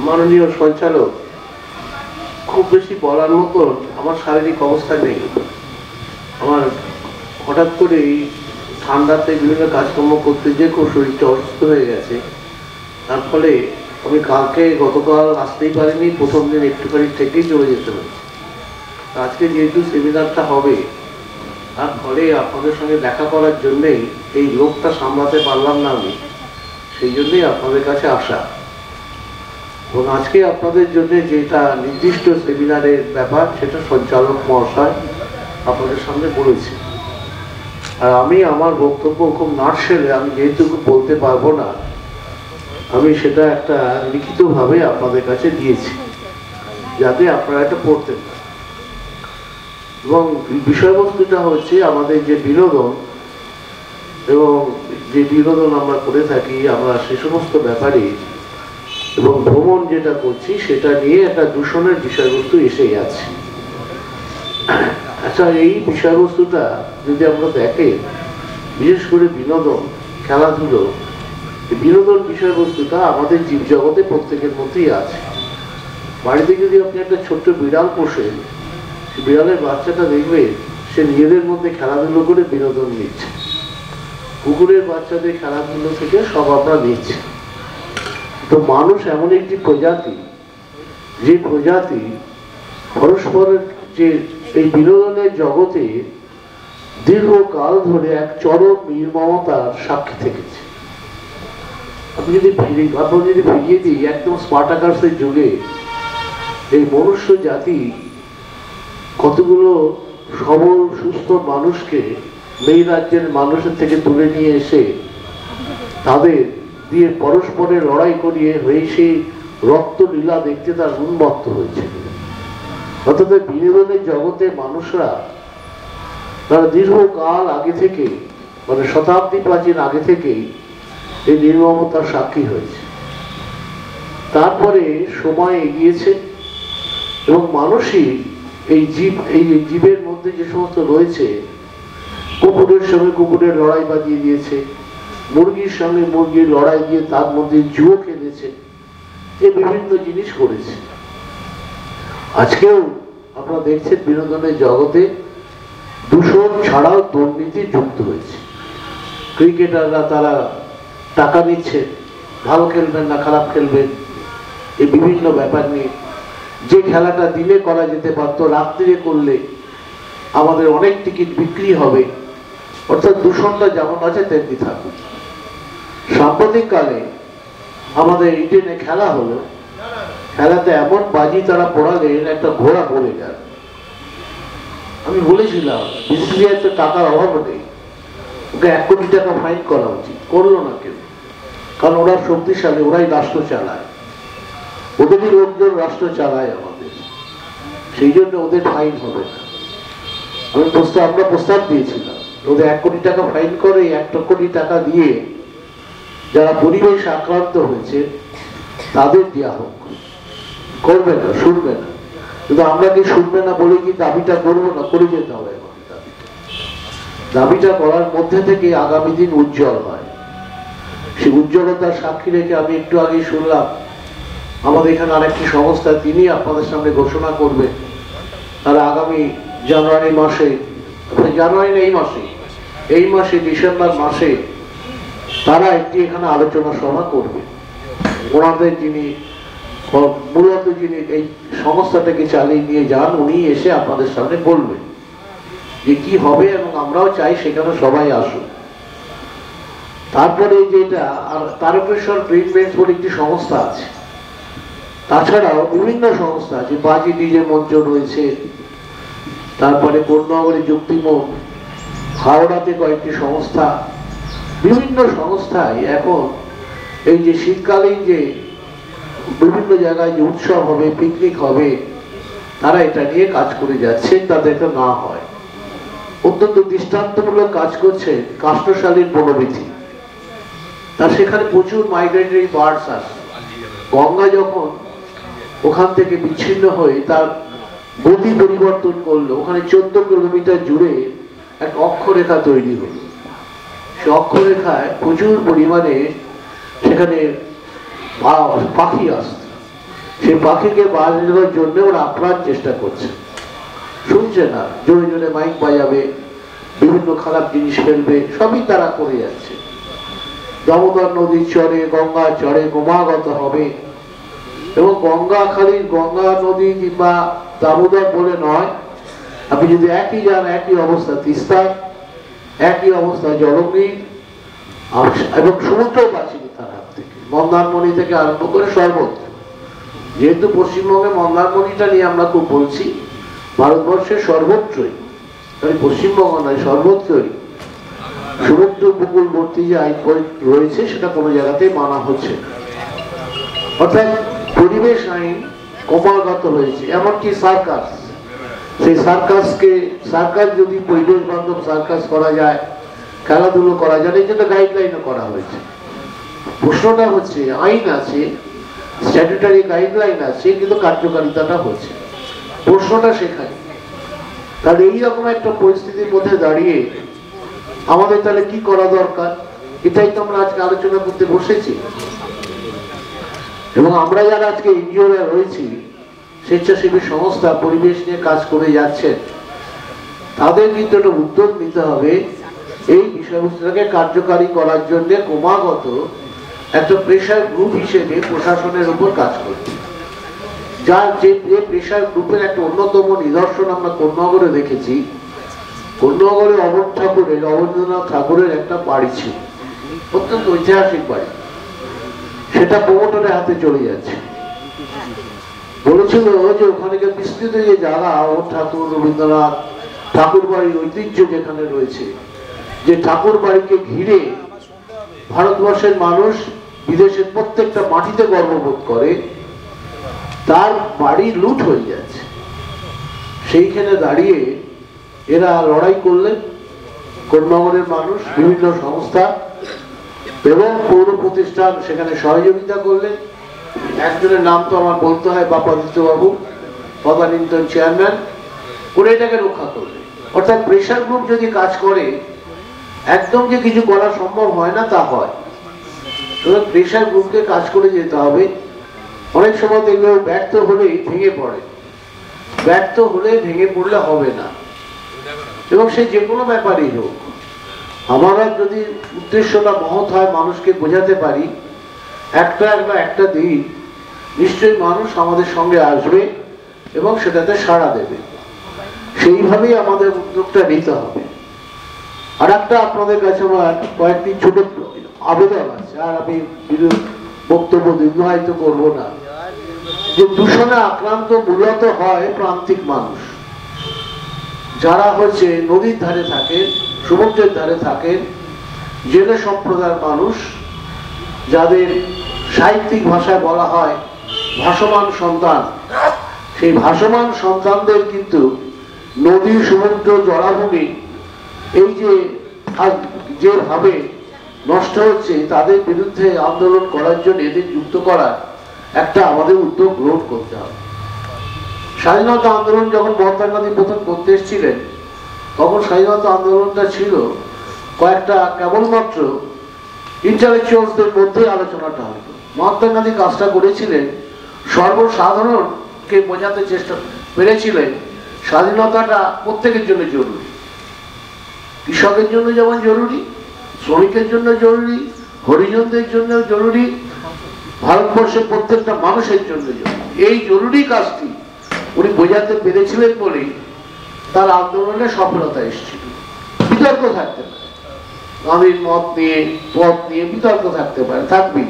মাননীয় সঞ্চালক, খুব বেশি বলার মতন আমার শারীরিক অবস্থা নেই। আমার হঠাৎ করেই ঠান্ডাতে বিভিন্ন কাজকর্ম করতে গিয়ে খুব শরীরটা অসুস্থ হয়ে গেছে। তার ফলে আমি গতকাল আসতেই পারিনি, প্রথম দিন একটুখানি থেকেই চলে যেতে হয়েছে। আজকে যেহেতু সেমিনারটা হবে, তার ফলে আপনাদের সঙ্গে দেখা করার জন্যেই এই লোকটা সামলাতে পারলাম না আমি, সেই জন্যই আপনাদের কাছে আসা। এবং আজকে আপনাদের জন্য যেটা নির্দিষ্ট সেমিনারের ব্যাপার, সেটা সঞ্চালক মহাশয় আপনাদের সামনে বলেছি। আর আমি আমার বক্তব্য খুব নাটশেলে আমি যেহেতু বলতে পারবো না, আমি সেটা একটা লিখিতভাবে আপনাদের কাছে দিয়েছি, যাতে আপনারা এটা পড়তে পারেন। এবং বিষয়বস্তুটা হচ্ছে আমাদের যে বিনোদন, এবং যে বিনোদন আমরা করে থাকি, আমরা সে সমস্ত ব্যাপারে এবং ভ্রমণ যেটা করছি সেটা নিয়ে একটা দূষণের বিষয়বস্তু এসে যাচ্ছে। আচ্ছা, এই বিষয়বস্তুটা যদি আমরা দেখি, বিশেষ করে বিনোদন, খেলাধুলো, বিনোদন বিষয়বস্তুটা আমাদের জীবজগতে প্রত্যেকের মধ্যেই আছে। বাড়িতে যদি আপনি একটা ছোট্ট বিড়াল পোষেন, বিড়ালের বাচ্চাটা দেখবে সে নিজেদের মধ্যে খেলাধুলো করে বিনোদন নিচ্ছে। কুকুরের বাচ্চাদের খেলাধুলো থেকে সব আমরা নিচ্ছি। তো মানুষ এমন একটি প্রজাতি, যে প্রজাতি পরস্পরের যে এই বিনোদনের জগতে দীর্ঘকাল ধরে এক চরম নির্মমতার সাক্ষী থেকেছে। আপনি যদি ফিরিয়ে দিই একদম স্পার্টাকাসের যুগে, এই মনুষ্য জাতি কতগুলো সবল সুস্থ মানুষকে মেই রাজ্যের মানুষের থেকে তুলে নিয়ে এসে তাদের দিয়ে পরস্পরের লড়াই করিয়ে হয়ে সেই রক্তলীলা দেখতে তার উন্মত্ত হয়েছে। অর্থাৎ বিনোদনের জগতে মানুষরা তারা দীর্ঘকাল আগে থেকে, মানে শতাব্দী প্রাচীন আগে থেকেই এই নির্মমতার সাক্ষী হয়েছে। তারপরে সময় এগিয়েছে এবং মানুষই এই জীবের মধ্যে যে সমস্ত রয়েছে, কুকুরের সঙ্গে কুকুরের লড়াই বাজিয়ে দিয়েছে, মুরগির সঙ্গে মুরগির লড়াই দিয়ে তার মধ্যে জুয়ো খেলেছে, এ বিভিন্ন জিনিস করেছে। আজকেও আপনারা দেখছেন বিনোদনের জগতে দূষণ ছাড়াও দুর্নীতি যুক্ত হয়েছে। ক্রিকেটাররা তারা টাকা নিচ্ছে, ভালো খেলবেন না খারাপ খেলবেন, এই বিভিন্ন ব্যাপার নিয়ে। যে খেলাটা দিনে করা যেতে পারত, রাত্রিরে করলে আমাদের অনেক টিকিট বিক্রি হবে। অর্থাৎ দূষণটা যেমন আছে তেমনি থাকবে। সাম্প্রতিককালে আমাদের ইডেনে খেলা হলো, খেলাতে এমন বাজি তারা পড়ালেন, একটা ঘোড়া পড়ে গেল। আমি বলেছিলাম বিসিবিআই তো টাকার অভাব নেই, ওকে 1 কোটি টাকা ফাইন করা উচিত, করলো না কেউ। কারণ ওরা শক্তিশালী, ওরাই রাষ্ট্র চালায়, ওদেরই লোকজন রাষ্ট্র চালায় আমাদের, সেই জন্য ওদের ফাইন হবে না। আমরা প্রস্তাব দিয়েছিলাম ওদের 1 কোটি টাকা ফাইন করে 1 কোটি টাকা দিয়ে যারা পরিবেশ আক্রান্ত হয়েছে তাদের দেওয়া হোক। করবে না, শুনবে না। কিন্তু আমরা কি শুনবে না বলে কি দাবিটা করবো না? করে যেতে হবে। দাবিটা করার মধ্যে থেকে আগামী দিন উজ্জ্বল হয়। সেই উজ্জ্বলতার সাক্ষী রেখে আমি একটু আগে শুনলাম আমাদের এখানে আরেকটি সংস্থা, তিনি আপনাদের সামনে ঘোষণা করবে তারা আগামী জানুয়ারি মাসে, এই মাসে ডিসেম্বর মাসে তারা একটি এখানে আলোচনা সভা করবে। ওনাদের যিনি মূলত যিনি এই সংস্থাটাকে চালিয়ে নিয়ে যান, উনি এসে আপনাদের সামনে বলবেন যে কি হবে, এবং আমরাও চাই সেখানে সবাই আসুন। তারপরে যেটা তারকেশ্বর ট্রিটমেন্টস বলে একটি সংস্থা আছে, তাছাড়াও বিভিন্ন সংস্থা আছে, বাজি ডিজে মঞ্চ রয়েছে, তারপরে কন্যাগরী যুক্তিমোড়, হাওড়াতে কয়েকটি সংস্থা, বিভিন্ন সংস্থায় এখন এই যে শীতকালীন যে বিভিন্ন জায়গায় যে উৎসব হবে, পিকনিক হবে, তারা এটা নিয়ে কাজ করে যাচ্ছে, তাদের একটা না হয়। অত্যন্ত দৃষ্টান্তমূলক কাজ করছে কাষ্ঠশালীর বনবিথি। তার সেখানে প্রচুর মাইগ্রেটরি বার্ডস আছে। গঙ্গা যখন ওখান থেকে বিচ্ছিন্ন হয়ে তার গতি পরিবর্তন করলো, ওখানে 14 কিলোমিটার জুড়ে একটা অক্ষরেখা তৈরি হলো। সে অক্ষরেখায় প্রচুর পরিমাণে সেখানে পাখি আসত, সেই পাখিকে বাঁচানোর জন্য ওরা আপ্রাণ চেষ্টা করছে। শুনছে না, জোরে জোরে মাইক বাজাবে, বিভিন্ন খারাপ জিনিস ফেলবে, সবই তারা করে যাচ্ছে। দামোদর নদীর চরে, গঙ্গা চরে ক্রমাগত হবে, এবং গঙ্গা খালি গঙ্গা নদী কিংবা দামোদর বলে নয়, আপনি যদি একই যান একই অবস্থা তিস্তা, একই অবস্থা জলঙ্গির, এবং সমুদ্র বাঁচিনি তার হাত থেকে, মন্দারমণি থেকে আরম্ভ করে সর্বত্র। যেহেতু পশ্চিমবঙ্গে মন্দারমণিটা নিয়ে আমরা খুব বলছি, ভারতবর্ষের সর্বত্রই, তাই পশ্চিমবঙ্গ নয় সর্বত্রই সমুদ্র উপকূলবর্তী যে আইন রয়েছে সেটা কোনো জায়গাতেই মানা হচ্ছে, অর্থাৎ পরিবেশ আইন ক্রমাগত হয়েছে। এমনকি সার্কাস, সেই সার্কাস যদি পরিবেশ বান্ধব সার্কাস করা যায়, খেলাধুলো করা যায়, এই জন্য গাইডলাইনও করা হয়েছে। প্রশ্নটা হচ্ছে আইন আছে, স্ট্যাটুটারি গাইডলাইন আছে, কিন্তু কার্যকারিতাটা হচ্ছে, প্রশ্নটা সেখানে। তাহলে এইরকম একটা পরিস্থিতির মধ্যে দাঁড়িয়ে আমাদের তাহলে কি করা দরকার, এটাই তো আমরা আজকে আলোচনা করতে বসেছি। এবং আমরা যারা আজকে এনজিওরা রয়েছি, স্বেচ্ছাসেবী সংস্থা পরিবেশ নিয়ে কাজ করে যাচ্ছেন, তাদের কিন্তু একটা উদ্যোগ নিতে হবে এই বিষয়বস্তুটাকে কার্যকারী করার জন্য ক্রমাগত একটা প্রেশার গ্রুপ হিসেবে প্রশাসনের উপর কাজ করবে। যার যে প্রেশার গ্রুপের একটা অন্যতম নিদর্শন আমরা কোন্নগরে দেখেছি। কোন্নগরে অবনীন্দ্রনাথ ঠাকুরের একটা বাড়ি ছিল, অত্যন্ত ঐতিহাসিক বাড়ি, সেটা প্রমোটরের হাতে চলে যাচ্ছে। বলেছিল যে ওখানে বিস্তৃত যে জায়গা, ও ঠাকুর রবীন্দ্রনাথ ঠাকুর বাড়ির ঐতিহ্য যেখানে রয়েছে, যে ঠাকুর বাড়িকে ঘিরে ভারতবর্ষের মানুষ বিদেশের প্রত্যেকটা মাটিতে গর্ববোধ করে, তার বাড়ি লুট হয়ে যাচ্ছে। সেইখানে দাঁড়িয়ে এরা লড়াই করলেন, কোন্নগরের মানুষ, বিভিন্ন সংস্থা এবং পৌর প্রতিষ্ঠান সেখানে সহযোগিতা করলেন। একজনের নাম তো আমার বলতে হয়, বাপাদিত্য বাবু, তদানীন্তন চেয়ারম্যান, করে এটাকে রক্ষা করলেন। অর্থাৎ প্রেশার গ্রুপ যদি কাজ করে, একদম যে কিছু করা সম্ভব হয় না তা হয়। প্রেশার গ্রুপকে কাজ করে যেতে হবে। অনেক সময় দেখবে ব্যর্থ হলেই ভেঙে পড়ে, ব্যর্থ হলে ভেঙে পড়লে হবে না, এবং সে যে কোনো ব্যাপারই হোক। আমরা যদি উদ্দেশ্যটা মহৎ হয়, মানুষকে বোঝাতে পারি, একটা দিন নিশ্চয়ই মানুষ আমাদের সঙ্গে আসবে এবং সেটাতে সাড়া দেবে। সেইভাবেই আমাদের উদ্যোগটা নিতে হবে। আর একটা আপনাদের কাছে আমার কয়েকটি ছোট আবেদন আছে, আর আমি বক্তব্য দীর্ঘায়িত করবো না। যে দূষণে আক্রান্ত মূলত হয় প্রান্তিক মানুষ, যারা হচ্ছে নদীর ধারে থাকেন, সমুদ্রের ধারে থাকেন, জেলে সম্প্রদায়ের মানুষ, যাদের সাহিত্যিক ভাষায় বলা হয় ভাসমান সন্তান। সেই ভাসমান সন্তানদের কিন্তু নদী, সমুদ্র, জলাভূমি এই যেভাবে নষ্ট হচ্ছে, তাদের বিরুদ্ধে আন্দোলন করার জন্য এদের যুক্ত করার একটা আমাদের উদ্যোগ গ্রহণ করতে হবে। স্বাধীনতা আন্দোলন যখন মহাত্মা গান্ধী প্রথম করতে এসেছিলেন, তখন স্বাধীনতা আন্দোলনটা ছিল কয়েকটা কেবলমাত্র ইন্টালেকচুয়ালসদের মধ্যে আলোচনাটা হতো। মহাত্মা গান্ধী কাজটা করেছিলেন, সর্বসাধারণকে বোঝাতে চেষ্টা পেরেছিলেন স্বাধীনতাটা প্রত্যেকের জন্য জরুরি। কৃষকের জন্য যেমন জরুরি, শ্রমিকের জন্য জরুরি, হরিজনদের জন্য জরুরি, ভারতবর্ষের প্রত্যেকটা মানুষের জন্য জরুরি। এই জরুরি কাজটি উনি বোঝাতে পেরেছিলেন বলেই তার আন্দোলনে সফলতা এসেছিল। বিতর্ক থাকতে পারে, গান্ধীর মত নিয়ে, পথ নিয়ে বিতর্ক থাকতে পারে, থাকবেই,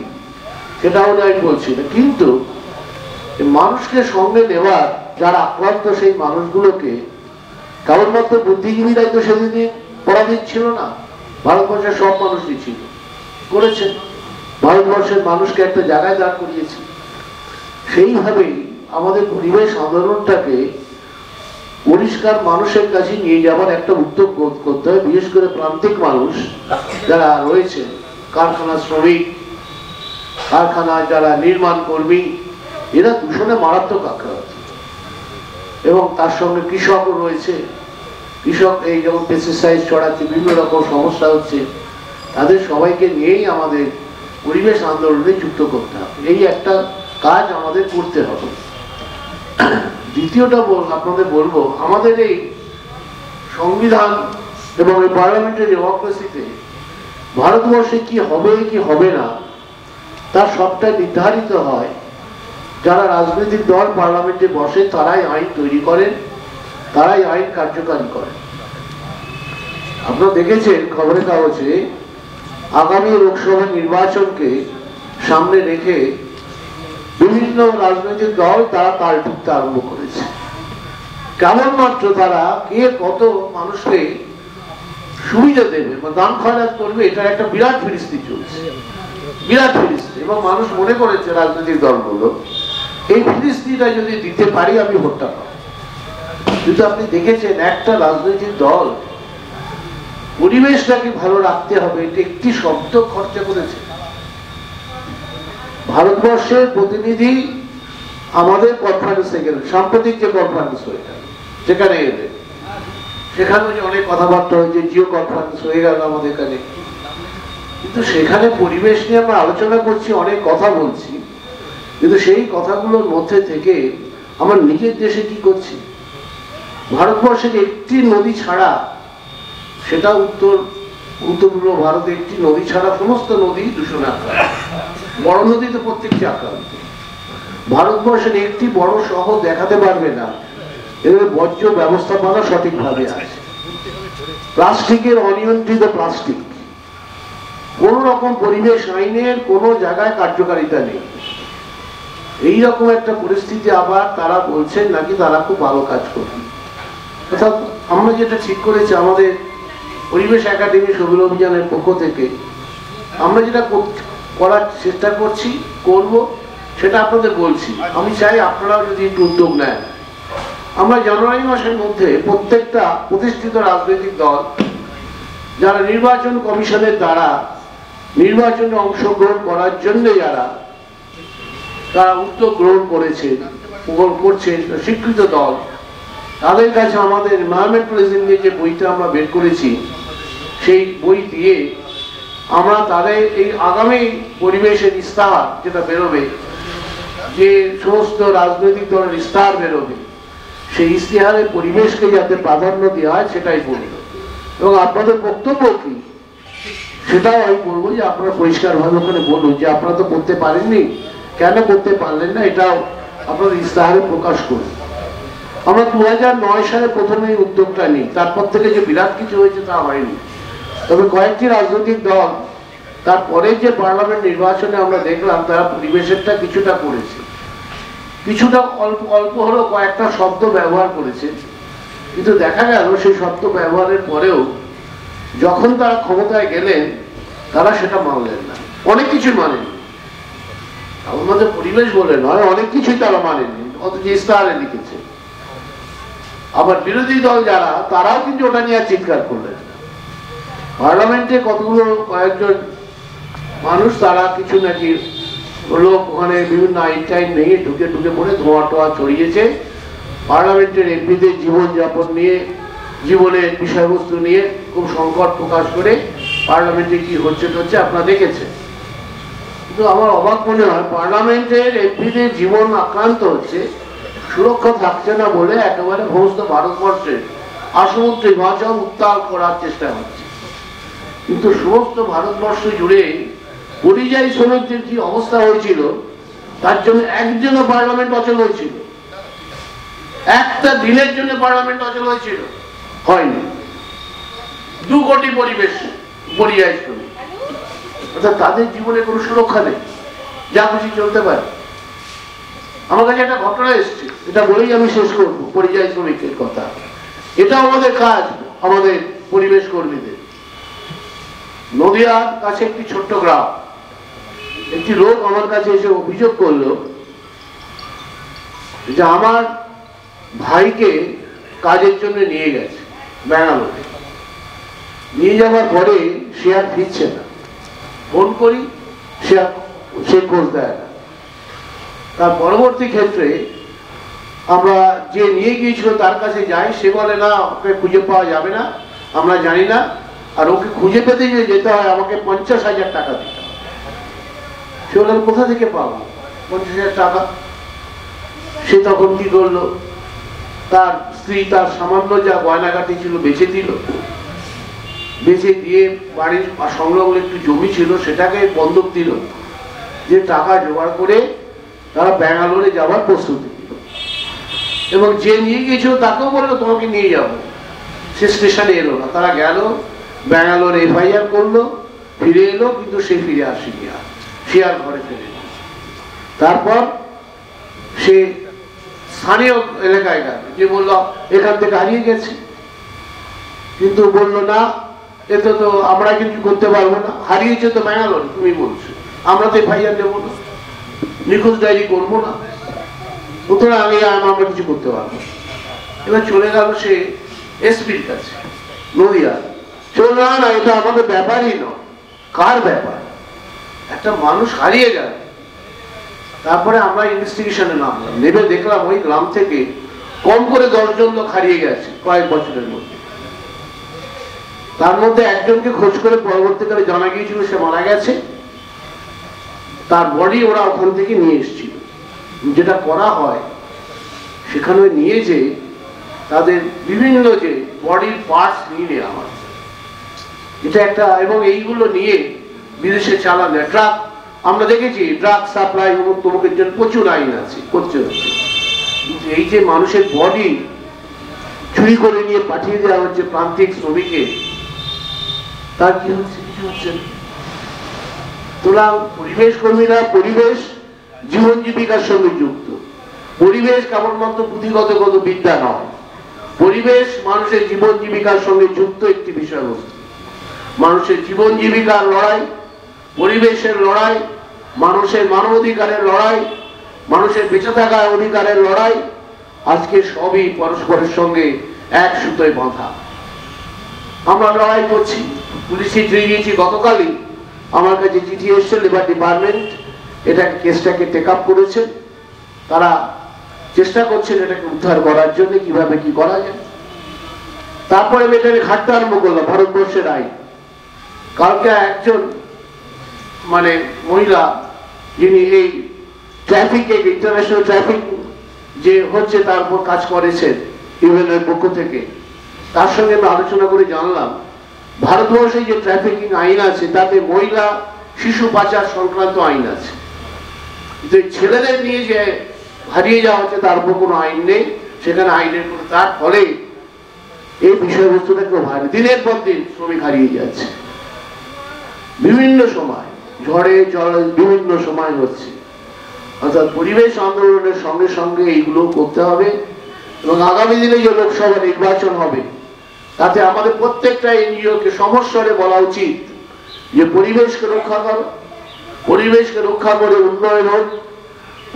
সেটাও আমি বলছি না। কিন্তু মানুষকে সঙ্গে নেওয়ার, যারা আক্রান্ত সেই মানুষগুলোকে, কেবলমাত্র বুদ্ধিজীবীরাই তো সেদিন পরাধীন ছিল না, ভারতবর্ষের সব মানুষই ছিল, করেছেন, ভারতবর্ষের মানুষকে একটা জায়গায় দাঁড় করিয়েছে। সেইভাবেই আমাদের পরিবেশ আন্দোলনটাকে পরিষ্কার মানুষের কাছে নিয়ে যাবার একটা উদ্যোগ করতে হয়। বিশেষ করে প্রান্তিক মানুষ যারা রয়েছে, কারখানা শ্রমিক, কারখানা যারা নির্মাণ কর্মী, এরা দূষণে মারাত্মক আক্রান্ত। এবং তার সঙ্গে কৃষকও রয়েছে। কৃষক এই যেমন পেস্টিসাইড ছড়াচ্ছে, বিভিন্ন রকম সমস্যা হচ্ছে, তাদের সবাইকে নিয়েই আমাদের পরিবেশ আন্দোলনে যুক্ত করতে হবে। এই একটা কাজ আমাদের করতে হবে। দ্বিতীয়টা আপনাদের বলবো, আমাদের এই সংবিধান এবং এই পার্লামেন্টের ডেমোক্রেসিতে ভারতবর্ষে কি হবে কি হবে না তার সবটাই নির্ধারিত হয় যারা রাজনৈতিক দল পার্লামেন্টে বসে, তারাই আইন তৈরি করেন, তারাই আইন কার্যকারী করেন। আপনারা দেখেছেন খবরের কাগজে আগামী লোকসভা নির্বাচনকে সামনে রেখে বিভিন্ন রাজনৈতিক দল তারা তাল ঠুকতে আরম্ভ করেছে। কেবলমাত্র তারা কে কত মানুষকে সুবিধা দেবে বা দান খয়রাত করবে, এটার একটা বিরাট ফিরিস্তি চলছে, বিরাট ফিরিস্তি। এবং মানুষ মনে করেছে রাজনৈতিক দলগুলো এই ফিরিস্তিটা যদি দিতে পারি আমি ভোটটা পাবো। কিন্তু আপনি দেখেছেন একটা রাজনৈতিক দল পরিবেশটাকে ভালো রাখতে হবে এটা একটি শব্দ খরচা করেছে। ভারতবর্ষের প্রতিনিধি আমাদের কনফারেন্সে গেলেন, সাম্প্রতিক যে কনফারেন্স হয়ে গেল যেখানে এলেন, সেখানে অনেক কথাবার্তা হয়েছে, জিও কনফারেন্স হয়ে গেল আমাদের এখানে, কিন্তু সেখানে পরিবেশ নিয়ে আমরা আলোচনা করছি, অনেক কথা বলছি, কিন্তু সেই কথাগুলোর মধ্যে থেকে আমার নিজের দেশে কি করছি। ভারতবর্ষের একটি নদী ছাড়া, সেটা উত্তর পূর্ব ভারতে একটি নদী ছাড়া সমস্ত নদী দূষণে আক্রান্ত, বড় নদী তো প্রত্যেকটি আক্রান্ত। ভারতবর্ষের একটি বড় শহর দেখাতে পারবে না এদের বর্জ্য ব্যবস্থাপনা সঠিকভাবে আছে। প্লাস্টিকের অনিয়ন্ত্রিত প্লাস্টিক, কোন রকম পরিবেশ আইনের কোন জায়গায় কার্যকারিতা নেই। এইরকম একটা পরিস্থিতি আবার তারা বলছেন নাকি তারা খুব ভালো কাজ করবে। অর্থাৎ আমরা যেটা ঠিক করেছি আমাদের পরিবেশ একাডেমি সবুজ অভিযানের পক্ষ থেকে, আমরা যেটা করার চেষ্টা করছি করব সেটা আপনাদের বলছি। আমি চাই আপনারাও যদি একটু উদ্যোগ নেন। আমরা জানুয়ারি মাসের মধ্যে প্রত্যেকটা প্রতিষ্ঠিত রাজনৈতিক দল যারা নির্বাচন কমিশনের দ্বারা নির্বাচনে অংশগ্রহণ করার জন্য যারা তারা উদ্যোগ গ্রহণ করছেন স্বীকৃত দল, তাদের কাছে আমাদের এনভায়রনমেন্টাল যে বইটা আমরা বের করেছি সেই বই দিয়ে আমরা তাদের এই আগামী পরিবেশের ইস্তাহার যেটা বেরোবে, যে সমস্ত রাজনৈতিক দলের ইস্তাহার বেরোবে, সেই ইস্তেহারের পরিবেশকে যাতে প্রাধান্য দেওয়া হয় সেটাই বলবো। এবং আপনাদের বক্তব্য কি সেটাও আমি বলবো যে আপনারা পরিষ্কারভাবে ওখানে বলুন যে আপনারা তো করতে পারেননি, কেন করতে পারলেন না, এটাও আপনাদের ইস্তেহারে প্রকাশ করুন। আমরা 2009 সালে প্রথমে এই উদ্যোগটা নিই, তারপর থেকে যে বিরাট কিছু হয়েছে তা হয়নি। তবে কয়েকটি রাজনৈতিক দল তারপরে যে পার্লামেন্ট নির্বাচনে আমরা দেখলাম তারা পরিবেশেরটা কিছুটা করেছে, কিছুটা অল্প অল্প হলেও কয়েকটা শব্দ ব্যবহার করেছে, কিন্তু দেখা গেল সেই শব্দ ব্যবহারের পরেও যখন তারা ক্ষমতায় গেলেন তারা সেটা মানলেন না, অনেক কিছু মানেনি। আমাদের পরিবেশ বলে নয়, অনেক কিছুই তারা মানেনি, অথচ ইস্তাহারে লিখেছে। আবার বিরোধী দল যারা তারাও কিন্তু ওটা নিয়ে চিৎকার করলেন। পার্লামেন্টে কতগুলো কয়েকজন মানুষ তারা কিছু নাকি লোক ওখানে বিভিন্ন আইন টাইন ভেঙে ঢুকে ঢুকে পড়ে ধোঁয়া টোয়া ছড়িয়েছে, পার্লামেন্টের এমপিদের জীবনযাপন নিয়ে, জীবনের বিষয়বস্তু নিয়ে খুব সংকট প্রকাশ করে পার্লামেন্টে কি হচ্ছে আপনারা দেখেছেন। কিন্তু আমার অবাক মনে হয় পার্লামেন্টের এমপিদের জীবন আক্রান্ত হচ্ছে, সুরক্ষা থাকছে না বলে একেবারে সমস্ত ভারতবর্ষের আসমুদ্রে বাঁচাও উত্তাল করার চেষ্টা হচ্ছে। কিন্তু সমস্ত ভারতবর্ষ জুড়ে পরিযায়ী শ্রমিকদের কি অবস্থা হয়েছিল তার জন্য একজনও পার্লামেন্ট অচল হয়েছিল, একটা দিনের জন্য পার্লামেন্ট অচল হয়েছিল হয়নি। 2 কোটি পরিবেশ পরিযায়ী শ্রমিক, অর্থাৎ তাদের জীবনে কোনো সুরক্ষা নেই, যা খুশি চলতে পারে। আমার কাছে একটা ঘটনা এসছে, এটা বলেই আমি শেষ করবো পরিযায়ী শ্রমিকের কথা। এটা আমাদের কাজ, আমাদের পরিবেশ কর্মীদের। নদিয়ার কাছে একটি ছোট্ট গ্রাম, একটি লোক আমার কাছে এসে অভিযোগ করলো যে আমার ভাইকে কাজের জন্য নিয়ে গেছে ব্যাঙ্গালোরে, নিয়ে যাওয়ার পরে সে আর ফিরছে না, ফোন করি সে খোঁজ দেয় না। তার পরবর্তী ক্ষেত্রে আমরা যে নিয়ে গিয়েছিল তার কাছে যাই, সে বলে না ওকে খুঁজে পাওয়া যাবে না, আমরা জানি না, আর ওকে খুঁজে পেতে যেতে হয় আমাকে 50,000 টাকা দিতে হবে। সে বলে কোথা থেকে পাবো, 50,000 টাকা। সে তখন কি করলো, তার স্ত্রী তার সামান্য যা গয়নাগাটি ছিল বেচে দিল, বেচে দিয়ে বাড়ির সংলগ্ন একটু জমি ছিল সেটাকে বন্ধক দিল, যে টাকা জোগাড় করে তারা ব্যাঙ্গালোরে যাওয়ার প্রস্তুতি নিল। এবং যে নিয়ে গিয়েছিল তাকেও বললো তোমাকে নিয়ে যাবো। সে স্টেশনে এলো না, তারা গেল ব্যাঙ্গালোরে FIR করলো, ফিরে এলো, কিন্তু সে ফিরে আসেনি, আর সে আর ঘরে ফিরে এলো। তারপর সে স্থানীয় এলাকায় গেল, যে বললো এখান থেকে হারিয়ে গেছে, কিন্তু বললো না এতে তো আমরা কিছু করতে পারবো না, হারিয়েছে তো ব্যাঙ্গালোর, তুমি বলছো, আমরা তো FIR দেবো না, নিখোঁজ ডায়েরি করবো না, সুতরাং আমরা কিছু করতে পারবো। এবার চলে গেল সে SPর কাছে নদিয়া। চলো না, এটা আমাদের ব্যাপারই নয়। কার ব্যাপার? একটা মানুষ হারিয়ে গেল। তারপরে আমরা ইনভেস্টিগেশনে নামলাম, নেমে দেখলাম ওই গ্রাম থেকে কম করে 10 জন লোক হারিয়ে গেছে কয়েক বছরের মধ্যে। তার মধ্যে একজনকে খোঁজ করে পরবর্তীকালে জানা গিয়েছিল সে মারা গেছে, তার বডি ওরা ওখান থেকে নিয়ে এসেছিল। যেটা করা হয় সেখানে নিয়ে যে তাদের বিভিন্ন যে বডির পার্টস নিয়ে নেওয়া হয়, এটা একটা, এবং এইগুলো নিয়ে বিদেশে চালানো ট্রাক, আমরা দেখেছি ড্রাগ সাপ্লাই অমুক তমুকের জন্য প্রচুর আইন আছে, করতে হচ্ছে। কিন্তু এই যে মানুষের বডি চুরি করে নিয়ে পাঠিয়ে দেওয়া হচ্ছে প্রান্তিক শ্রমিকে, তার কি হচ্ছে? কিছু হচ্ছে না। সুতরাং পরিবেশ কর্মীরা পরিবেশ জীবন জীবিকার সঙ্গে যুক্ত। পরিবেশ কেবলমাত্র পুঁথিগত বিদ্যা নয়, পরিবেশ মানুষের জীবন জীবিকার সঙ্গে যুক্ত একটি বিষয়বস্তু। মানুষের জীবন জীবিকার লড়াই, পরিবেশের লড়াই, মানুষের মানবাধিকারের লড়াই, মানুষের বেঁচে থাকার অধিকারের লড়াই, আজকে সবই পরস্পরের সঙ্গে এক সুতোয় বাঁধা। আমরা লড়াই করছি। পুলিশ চিঠি দিয়েছি, গতকালই আমার কাছে চিঠি এসছে, লেবার ডিপার্টমেন্ট এটাকে কেসটাকে টেক আপ করেছেন, তারা চেষ্টা করছেন এটাকে উদ্ধার করার জন্য কিভাবে কি করা যায়। তারপরে আমি এটাকে ঘাটতে আরম্ভ করলাম ভারতবর্ষের আইন। কালকে একজন মহিলা, যিনি এই ট্রাফিকে ইন্টারন্যাশনাল ট্রাফিক যে হচ্ছে তার উপর কাজ করেছেন ইউএনের পক্ষ থেকে, তার সঙ্গে আমি আলোচনা করে জানলাম ভারতবর্ষে যে ট্রাফিকিং আইন আছে তাতে মহিলা শিশু পাচার সংক্রান্ত আইন আছে, যে ছেলেদের নিয়ে যে হারিয়ে যাওয়া হচ্ছে তার উপর কোনো আইন নেই, সেখানে আইনের কোনো। তার ফলে এই বিষয়বস্তুটা কেউ ভারী, দিনের পর দিন শ্রমিক হারিয়ে যাচ্ছে, বিভিন্ন সময় ঝড়ে জল বিভিন্ন সময় হচ্ছে। অর্থাৎ পরিবেশ আন্দোলনের সঙ্গে সঙ্গে এইগুলো করতে হবে। এবং আগামী দিনে যে লোকসভা নির্বাচন হবে তাতে আমাদের প্রত্যেকটা এনজিওকে সমস্বরে বলা উচিত যে পরিবেশকে রক্ষা করো, পরিবেশকে রক্ষা করে উন্নয়ন হোক,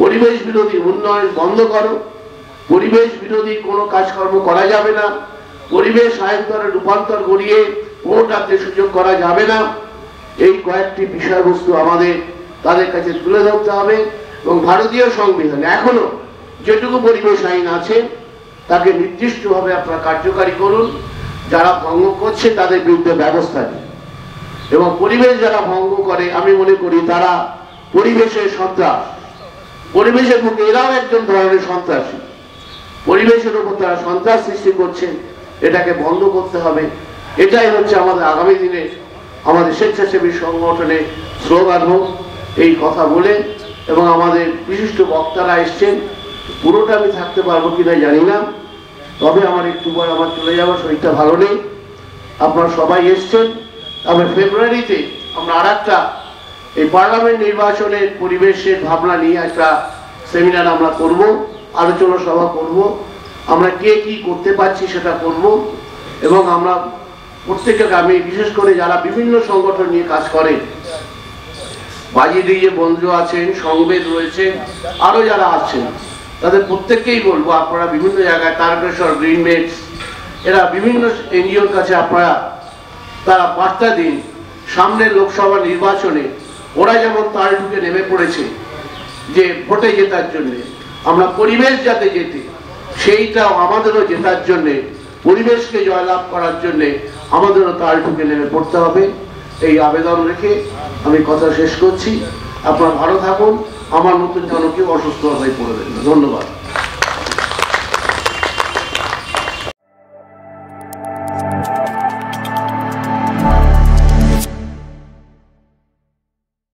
পরিবেশ বিরোধী উন্নয়ন বন্ধ করো, পরিবেশ বিরোধী কোনো কাজকর্ম করা যাবে না, পরিবেশ আয়ন্তরে রূপান্তর করিয়ে ভোট হাতে সুযোগ করা যাবে না। এই কয়েকটি বিষয়বস্তু আমাদের তাদের কাছে তুলে ধরতে হবে। এবং ভারতীয় সংবিধানে এখনো যেটুকু পরিবেশ আইন আছে তাকে নির্দিষ্টভাবে আপনারা কার্যকারী করুন, যারা ভঙ্গ করছে তাদের বিরুদ্ধে ব্যবস্থা নিন। এবং পরিবেশ যারা ভঙ্গ করে আমি মনে করি তারা পরিবেশের সন্ত্রাস, পরিবেশের মুখে এরাও একজন ধরনের সন্ত্রাসী, পরিবেশের উপর তারা সন্ত্রাস সৃষ্টি করছেন, এটাকে বন্ধ করতে হবে। এটাই হচ্ছে আমাদের আগামী দিনে আমাদের স্বেচ্ছাসেবী সংগঠনে স্লোগান হোক। এই কথা বলে এবং আমাদের বিশিষ্ট বক্তারা এসছেন, পুরোটা আমি থাকতে পারবো কিনা জানি না, তবে আমার একটু পর আমার চলে যাওয়ার শরীরটা ভালো নেই। আপনারা সবাই এসছেন। তবে ফেব্রুয়ারিতে আমরা আরেকটা এই পার্লামেন্ট নির্বাচনের পরিবেশের ভাবনা নিয়ে একটা সেমিনার আমরা করব, আলোচনা সভা করব, আমরা কে কি করতে পারছি সেটা করব। এবং আমরা প্রত্যেকটা গ্রামে, বিশেষ করে যারা বিভিন্ন সংগঠন নিয়ে কাজ করে, বাজিদি যে বন্ধু আছেন, সংবেদ রয়েছেন, আরো যারা আছেন, তাদের প্রত্যেককেই বলবো আপনারা বিভিন্ন জায়গায় তারকেশ্বর, গ্রিনমেটস, এরা বিভিন্ন এনজিওর কাছে আপনারা তারা বার্তা দিন। সামনের লোকসভা নির্বাচনে ওরা যেমন তাল ঢুকে নেমে পড়েছে যে ভোটে জেতার জন্য, আমরা পরিবেশ যাতে জেতে সেইটাও আমাদেরও জেতার জন্যে, পরিবেশকে জয়লাভ করার জন্যে আমাদেরও তাল ঢুকে নেমে পড়তে হবে। এই আবেদন রেখে আমি কথা শেষ করছি। আপনারা ভালো থাকুন, আমার মতন যেন কেউ অসুস্থ হয়ে পড়বেন না। ধন্যবাদ।